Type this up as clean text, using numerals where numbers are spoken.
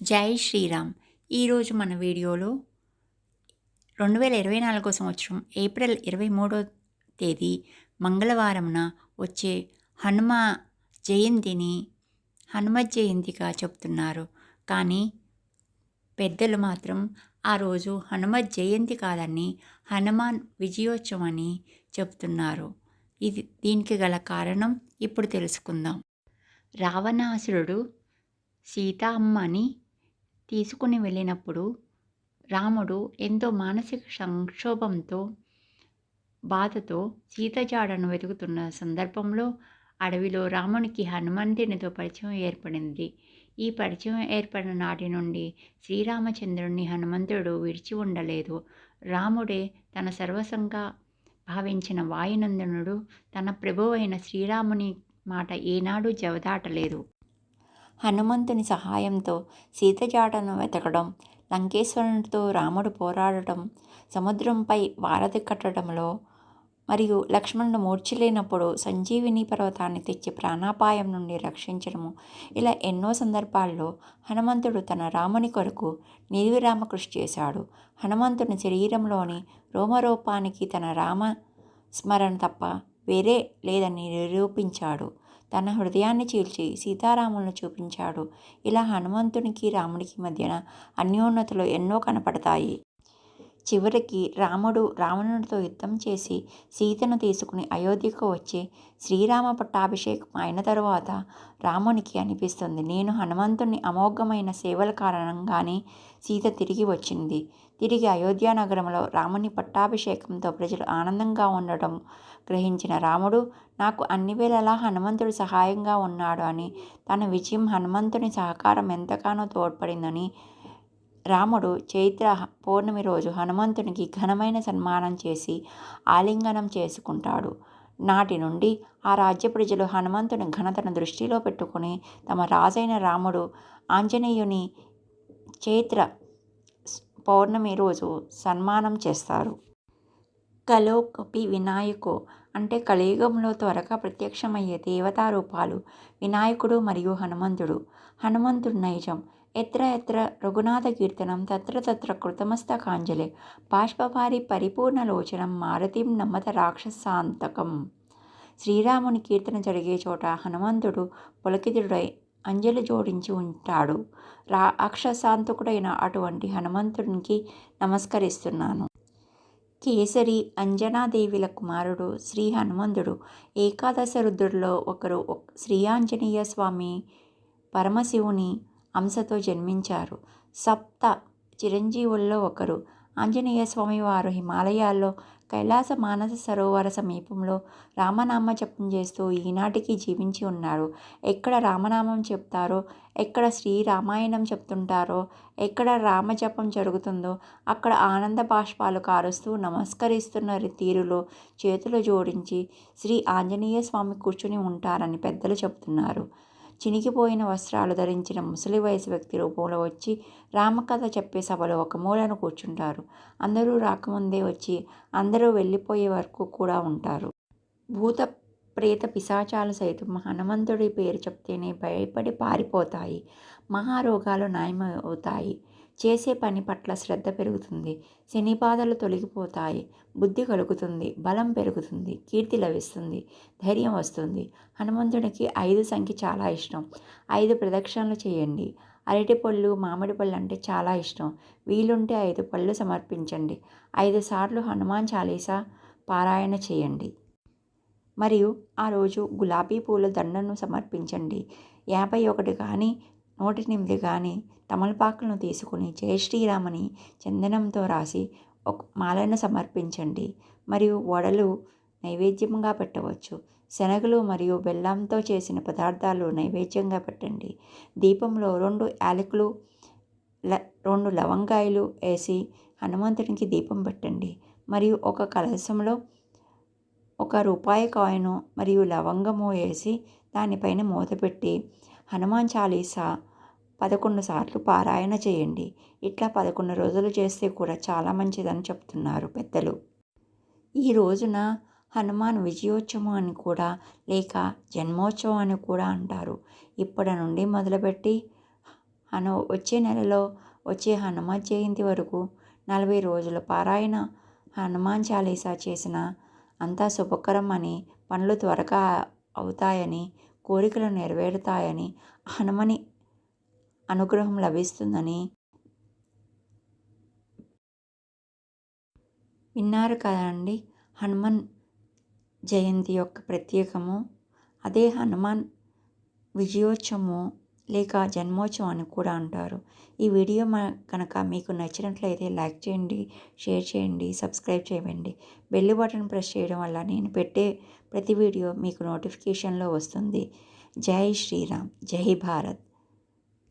జై శ్రీరామ్. ఈరోజు మన వీడియోలో 2024 సంవత్సరం ఏప్రిల్ 23వ తేదీ మంగళవారంన వచ్చే హనుమ జయంతిని హనుమత్ జయంతిగా చెప్తున్నారు. కానీ పెద్దలు మాత్రం ఆ రోజు హనుమత్ జయంతి కాదని హనుమాన్ విజయోత్సవం అని చెప్తున్నారు. దీనికి గల కారణం ఇప్పుడు తెలుసుకుందాం. రావణాసురుడు సీతమ్మని తీసుకుని వెళ్ళినప్పుడు రాముడు ఎంతో మానసిక సంక్షోభంతో బాధతో సీత జాడను వెతుకుతున్న సందర్భంలో అడవిలో రామునికి హనుమంతునితో పరిచయం ఏర్పడింది. ఈ పరిచయం ఏర్పడిన నాటి నుండి శ్రీరామచంద్రుణ్ణి హనుమంతుడు విడిచి ఉండలేదు. రాముడే తన సర్వస్వంగా భావించిన వాయునందనుడు తన ప్రభువైన శ్రీరాముని మాట ఏనాడు జవదాటలేదు. హనుమంతుని సహాయంతో సీత జాడను వెతకడం, లంకేశ్వరునితో రాముడు పోరాడటం, సముద్రంపై వారధి కట్టడంలో మరియు లక్ష్మణుడు మూర్ఛలేనప్పుడు సంజీవిని పర్వతాన్ని తెచ్చి ప్రాణాపాయం నుండి రక్షించడము, ఇలా ఎన్నో సందర్భాల్లో హనుమంతుడు తన రాముని కొరకు నిర్విరామ కృషి చేశాడు. హనుమంతుని శరీరంలోని రోమరూపానికి తన రామ స్మరణ తప్ప వేరే లేదని నిరూపించాడు. తన హృదయాన్ని చీల్చి సీతారాములను చూపించాడు. ఇలా హనుమంతునికి రామునికి మధ్యన అన్యోన్యతలు ఎన్నో కనపడతాయి. చివరికి రాముడు రావణుడితో యుద్ధం చేసి సీతను తీసుకుని అయోధ్యకు వచ్చి శ్రీరామ పట్టాభిషేకం అయిన తరువాత రామునికి అనిపిస్తుంది, నేను హనుమంతుని అమోఘమైన సేవల కారణంగానే సీత తిరిగి వచ్చింది. తిరిగి అయోధ్య నగరంలో రాముని పట్టాభిషేకంతో ప్రజలు ఆనందంగా ఉండడం గ్రహించిన రాముడు నాకు అన్ని వేళలా హనుమంతుడు సహాయంగా ఉన్నాడు అని, తన విజయం హనుమంతుని సహకారం ఎంతగానో తోడ్పడిందని రాముడు చైత్ర పౌర్ణమి రోజు హనుమంతునికి ఘనమైన సన్మానం చేసి ఆలింగనం చేసుకుంటాడు. నాటి నుండి ఆ రాజ్య ప్రజలు హనుమంతుని ఘనతను దృష్టిలో పెట్టుకుని తమ రాజైన రాముడు ఆంజనేయుని చైత్ర పౌర్ణమి రోజు సన్మానం చేస్తారు. కలో కపి వినాయకో అంటే కలియుగంలో త్వరగా ప్రత్యక్షమయ్యే దేవతా రూపాలు వినాయకుడు మరియు హనుమంతుడు. హనుమంతుడు నైజం ఎత్ర ఎత్ర రఘునాథ కీర్తనం తత్ర తత్ర కృతమస్తకాంజలి బాష్పవారి పరిపూర్ణలోచనం మారుతిం నమ్మత రాక్షసాంతకం. శ్రీరాముని కీర్తన జరిగే చోట హనుమంతుడు పులకితుడై అంజలి జోడించి ఉంటాడు. రాక్షసాంతకుడైన అటువంటి హనుమంతునికి నమస్కరిస్తున్నాను. కేసరి అంజనాదేవిల కుమారుడు శ్రీ హనుమంతుడు ఏకాదశ రుద్రుల్లో ఒకరు. శ్రీ ఆంజనేయ స్వామి పరమశివుని అంశతో జన్మించారు. సప్త చిరంజీవుల్లో ఒకరు. ఆంజనేయ స్వామి వారు హిమాలయాల్లో కైలాస మానస సరోవర సమీపంలో రామనామ జపం చేస్తూ ఈనాటికి జీవించి ఉన్నారు. ఎక్కడ రామనామం చెప్తారో, ఎక్కడ శ్రీరామాయణం చెప్తుంటారో, ఎక్కడ రామజపం జరుగుతుందో అక్కడ ఆనంద బాష్పాలు కారుస్తూ నమస్కరిస్తున్న తీరులో చేతులు జోడించి శ్రీ ఆంజనేయ స్వామి కూర్చుని ఉంటారని పెద్దలు చెబుతున్నారు. చినిగిపోయిన వస్త్రాలు ధరించిన ముసలి వయసు వ్యక్తి రూపంలో వచ్చి రామకథ చెప్పే సభలో ఒక మూలను కూర్చుంటారు. అందరూ రాకముందే వచ్చి అందరూ వెళ్ళిపోయే వరకు కూడా ఉంటారు. భూత ప్రేత పిశాచాలు సైతం హనుమంతుడి పేరు చెప్తేనే భయపడి పారిపోతాయి. మహారోగాలు నయమవుతాయి. చేసే పని పట్ల శ్రద్ధ పెరుగుతుంది. శని బాధలు తొలగిపోతాయి. బుద్ధి కలుగుతుంది. బలం పెరుగుతుంది. కీర్తి లభిస్తుంది. ధైర్యం వస్తుంది. హనుమంతుడికి 5 సంఖ్య చాలా ఇష్టం. 5 ప్రదక్షిణలు చేయండి. అరటి పళ్ళు మామిడి పళ్ళు అంటే చాలా ఇష్టం. వీలుంటే 5 పళ్ళు సమర్పించండి. 5 సార్లు హనుమాన్ చాలీసా పారాయణ చేయండి. మరియు ఆ రోజు గులాబీ పూల దండను సమర్పించండి. 51 కానీ 108 కానీ తమలపాకులను తీసుకుని జయ శ్రీరామని చందనంతో రాసి ఒక మాలను సమర్పించండి. మరియు వడలు నైవేద్యంగా పెట్టవచ్చు. శనగలు మరియు బెల్లంతో చేసిన పదార్థాలు నైవేద్యంగా పెట్టండి. దీపంలో 2 యాలకులు 2 లవంగాయలు వేసి హనుమంతునికి దీపం పెట్టండి. మరియు ఒక కలశంలో 1 రూపాయి కాయిను మరియు లవంగము వేసి దానిపైన మూత పెట్టి హనుమాన్ చాలీసా 11 సార్లు పారాయణ చేయండి. ఇట్లా 11 రోజులు చేస్తే కూడా చాలా మంచిదని చెప్తున్నారు పెద్దలు. ఈ రోజున హనుమాన్ విజయోత్సవం అని కూడా లేక జన్మోత్సవం అని కూడా అంటారు. ఇప్పటి నుండి మొదలుపెట్టి వచ్చే నెలలో వచ్చే హనుమాన్ జయంతి వరకు 40 రోజుల పారాయణ హనుమాన్ చాలీసా చేసిన అంతా శుభకరం అని, పనులు త్వరగా అవుతాయని, కోరికలు నెరవేరుతాయని, హనుమని అనుగ్రహం లభిస్తుందని విన్నారు కదండి. హనుమాన్ జయంతి యొక్క ప్రత్యేకము. అదే హనుమాన్ విజయోత్సవము లేక జన్మోత్సవం అని కూడా అంటారు. ఈ వీడియో కనుక మీకు నచ్చినట్లయితే లైక్ చేయండి, షేర్ చేయండి, సబ్స్క్రైబ్ చేయండి. బెల్ బటన్ ప్రెస్ చేయడం వల్ల నేను పెట్టే ప్రతి వీడియో మీకు నోటిఫికేషన్లో వస్తుంది. జై శ్రీరామ్, జై భారత్.